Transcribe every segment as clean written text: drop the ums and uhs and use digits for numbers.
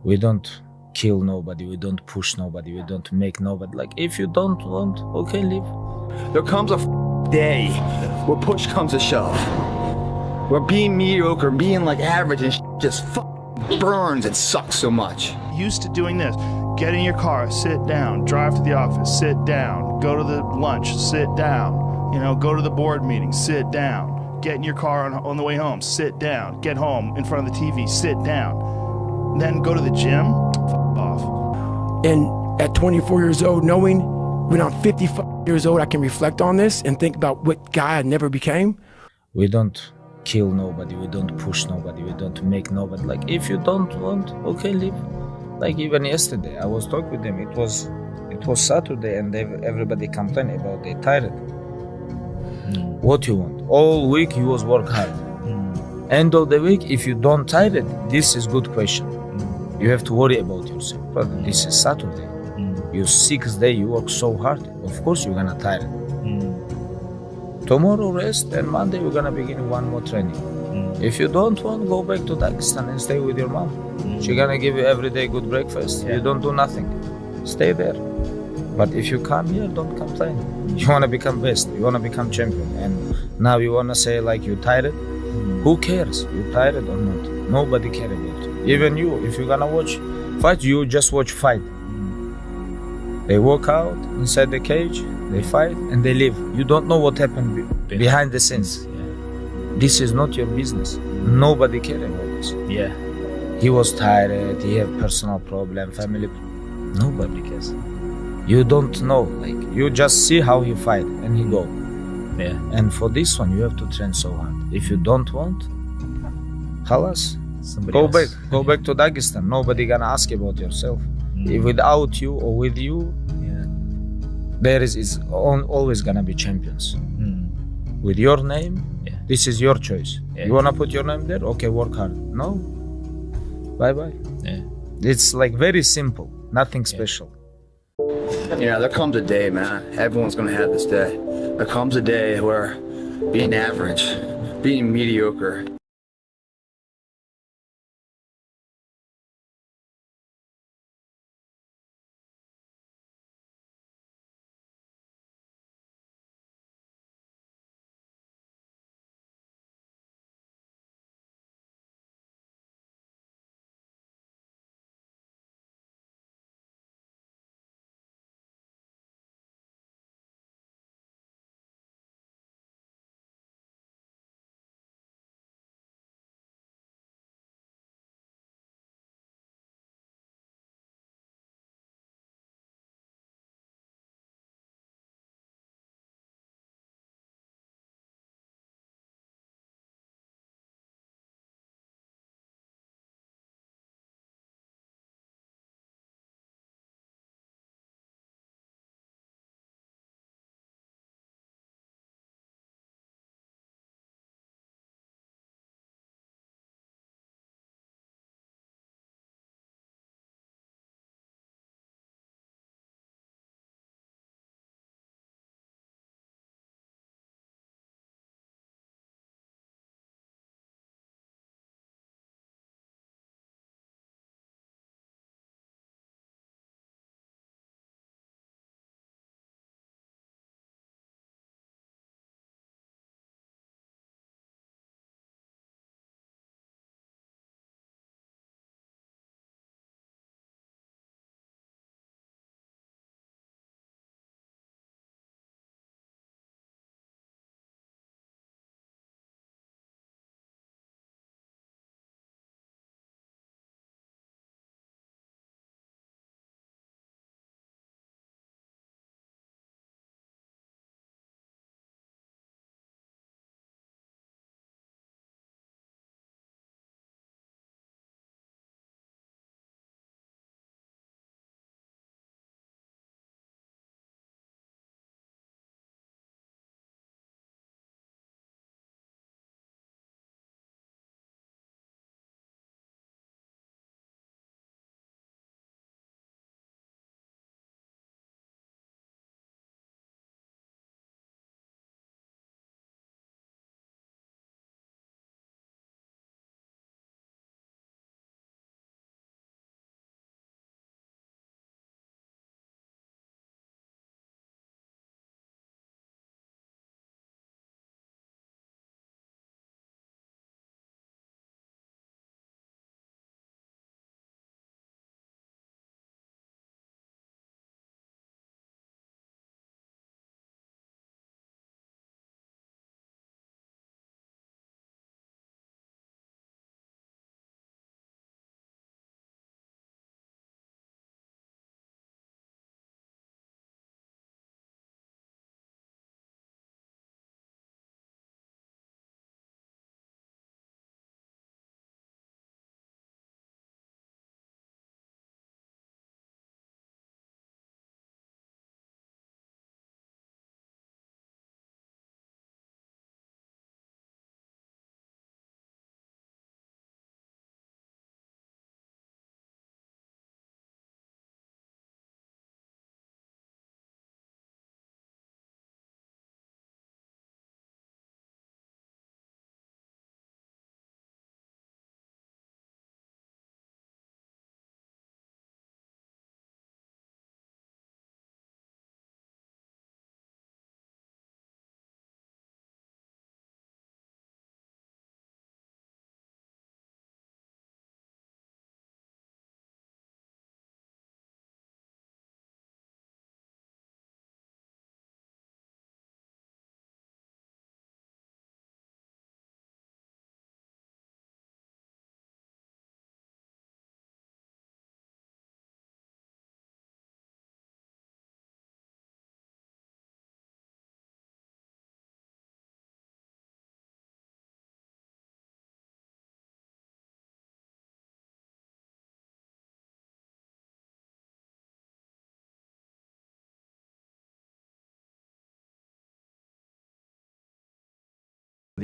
We don't kill nobody, we don't push nobody, we don't make nobody. Like, if you don't want, okay, leave. There comes a day where push comes to shove, where being mediocre, being like average and just burns and sucks so much. Used to doing this. Get in your car, sit down, drive to the office, sit down, go to the lunch, sit down, go to the board meeting, sit down, get in your car on the way home, sit down, get home in front of the TV, sit down, then go to the gym, off. And at 24 years old, knowing when I'm 50 years old, I can reflect on this and think about what guy I never became. We don't kill nobody, we don't push nobody, we don't make nobody. Like, if you don't want, okay, leave. Like, even yesterday, I was talking with them. It was Saturday, and everybody complained about they tired. What you want? All week you was work hard. End of the week, if you don't tired, this is good question. You have to worry about yourself. But this is Saturday. Your 6th day, you work so hard. Of course you're gonna tired. Tomorrow rest, and Monday we're gonna begin one more training. If you don't want, go back to Dagestan and stay with your mom. She's gonna give you every day good breakfast. You don't do nothing. Stay there. But if you come here, don't complain. You wanna become best. You wanna become champion. And now you wanna say like you tired? Who cares? You tired or not? Nobody cares about you. Even you, if you're gonna watch fight, you just watch fight. They walk out inside the cage, they fight, and they leave. You don't know what happened behind the scenes. This is not your business. Nobody cares about this. Yeah. He was tired, he had personal problem, family. Nobody cares. You don't know. Like, you just see how he fight and he go. Yeah. And for this one, you have to train so hard. If you don't want, halas. Go back to Dagestan. Nobody gonna ask about yourself. If without you or with you, there is always gonna be champions. With your name, this is your choice. You wanna put your name there? Okay, work hard. No, bye. It's like very simple, nothing special. There comes a day, man. Everyone's gonna have this day. There comes a day where being average, being mediocre,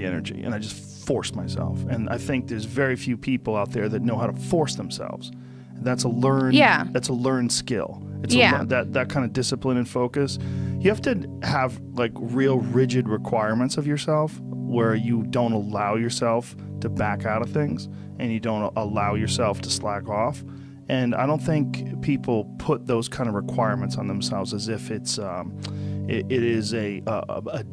the energy, and I just forced myself. And I think there's very few people out there that know how to force themselves. That's a learned. Yeah. That's a learned skill. It's Yeah. that kind of discipline and focus. You have to have like real rigid requirements of yourself, where you don't allow yourself to back out of things, and you don't allow yourself to slack off. And I don't think people put those kind of requirements on themselves as if it's it is a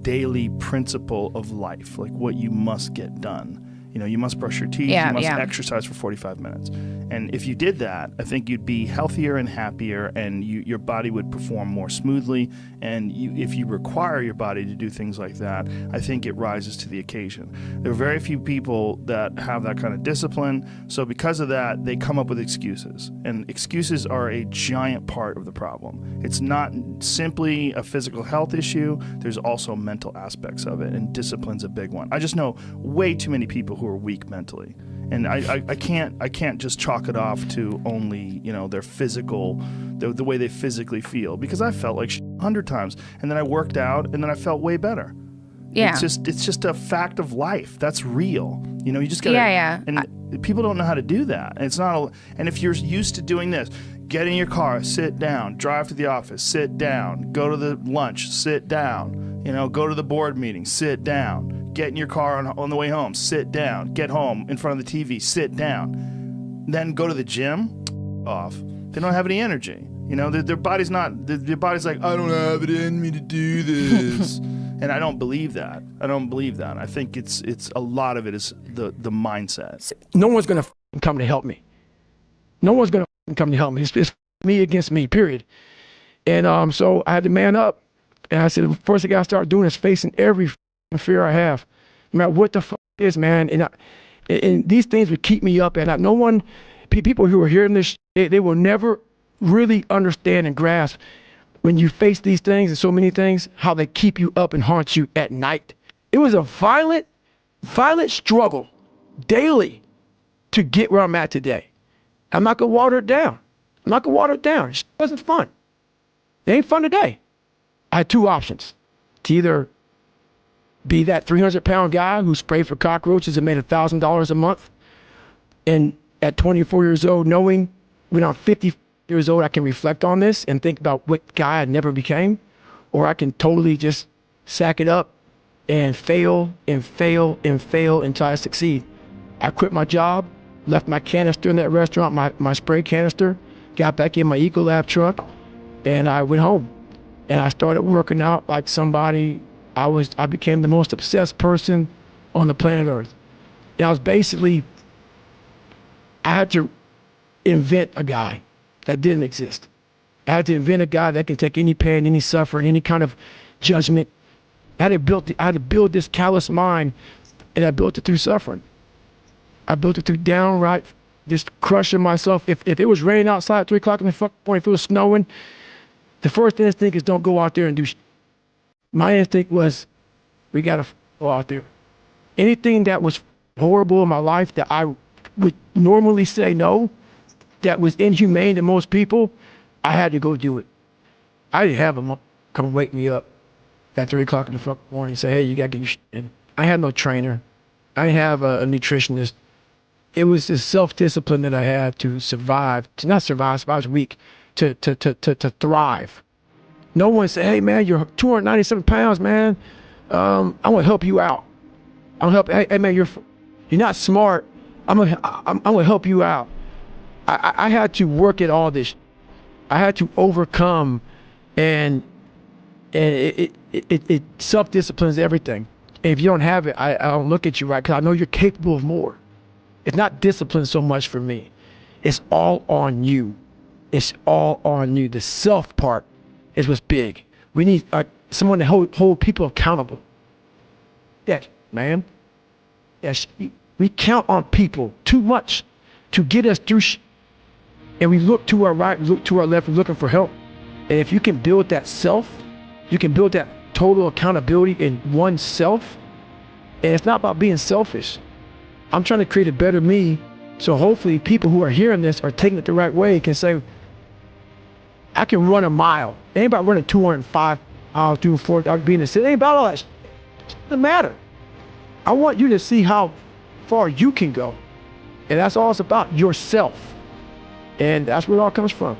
daily principle of life, like what you must get done. You know, you must brush your teeth, you must exercise for 45 minutes. And if you did that, I think you'd be healthier and happier, and your body would perform more smoothly. And if you require your body to do things like that, I think it rises to the occasion. There are very few people that have that kind of discipline. So because of that, they come up with excuses. And excuses are a giant part of the problem. It's not simply a physical health issue. There's also mental aspects of it, and discipline's a big one. I just know way too many people who are weak mentally. And I can't just chalk it off to only, you know, their physical, the way they physically feel, because I felt like 100 times, and then I worked out, and then I felt way better. Yeah. It's just a fact of life. That's real. You know, you just gotta. Yeah. And people don't know how to do that. And it's not. And if you're used to doing this, get in your car, sit down, drive to the office, sit down, go to the lunch, sit down. You know, go to the board meeting, sit down. Get in your car on the way home, sit down. Get home in front of the TV, sit down. Then go to the gym, off. They don't have any energy. You know, their body's not. Their body's like, I don't have it in me to do this. And I don't believe that. I think it's a lot of it is the mindset. No one's gonna come to help me. No one's gonna come to help me. It's me against me, period. And so I had to man up. And I said, the first thing I gotta start doing is facing every fear I have, no matter what the fuck it is, man. And these things would keep me up. And no one, people who are hearing this, they will never really understand and grasp when you face these things and so many things, how they keep you up and haunt you at night. It was a violent struggle daily to get where I'm at today. I'm not gonna water it down. It wasn't fun. It ain't fun today. I had two options: to either be that 300-pound guy who sprayed for cockroaches and made $1,000 a month, and at 24 years old, knowing when I'm 50 years old, I can reflect on this and think about what guy I never became, or I can totally just sack it up and fail until I succeed. I quit my job, left my canister in that restaurant, my spray canister, got back in my Ecolab truck, and I went home. And I started working out like somebody. I became the most obsessed person on the planet Earth. And I had to invent a guy that didn't exist. I had to invent a guy that can take any pain, any suffering, any kind of judgment. I had to build this callous mind, and I built it through suffering. I built it through downright just crushing myself. If it was raining outside at 3 o'clock in the fucking morning, if it was snowing, the first instinct is don't go out there and do shit. My instinct was, we gotta go out there. Anything that was horrible in my life that I would normally say no, that was inhumane to most people, I had to go do it. I didn't have them come wake me up at 3 o'clock in the fucking morning and say, hey, you gotta get your shit in. I had no trainer. I didn't have a nutritionist. It was this self-discipline that I had to survive, to not survive, I was weak, to thrive. No one said, hey man, you're 297 pounds, man. I want to help you out. Hey man, you're not smart. I'm gonna help you out. I had to work at all this. I had to overcome, and it self-disciplines everything. And if you don't have it, I don't look at you right, because I know you're capable of more. It's not discipline so much for me. It's all on you. It's all on you. The self part is what's big. We need someone to hold people accountable. Yes, man. Yes, we count on people too much to get us through and we look to our right, we look to our left, we're looking for help. And if you can build that self, you can build that total accountability in oneself. And it's not about being selfish. I'm trying to create a better me, so hopefully people who are hearing this are taking it the right way, can say, I can run a mile. It ain't about running 205 miles, doing 4, being in the city. It ain't about all that. It doesn't matter. I want you to see how far you can go. And that's all it's about, yourself. And that's where it all comes from.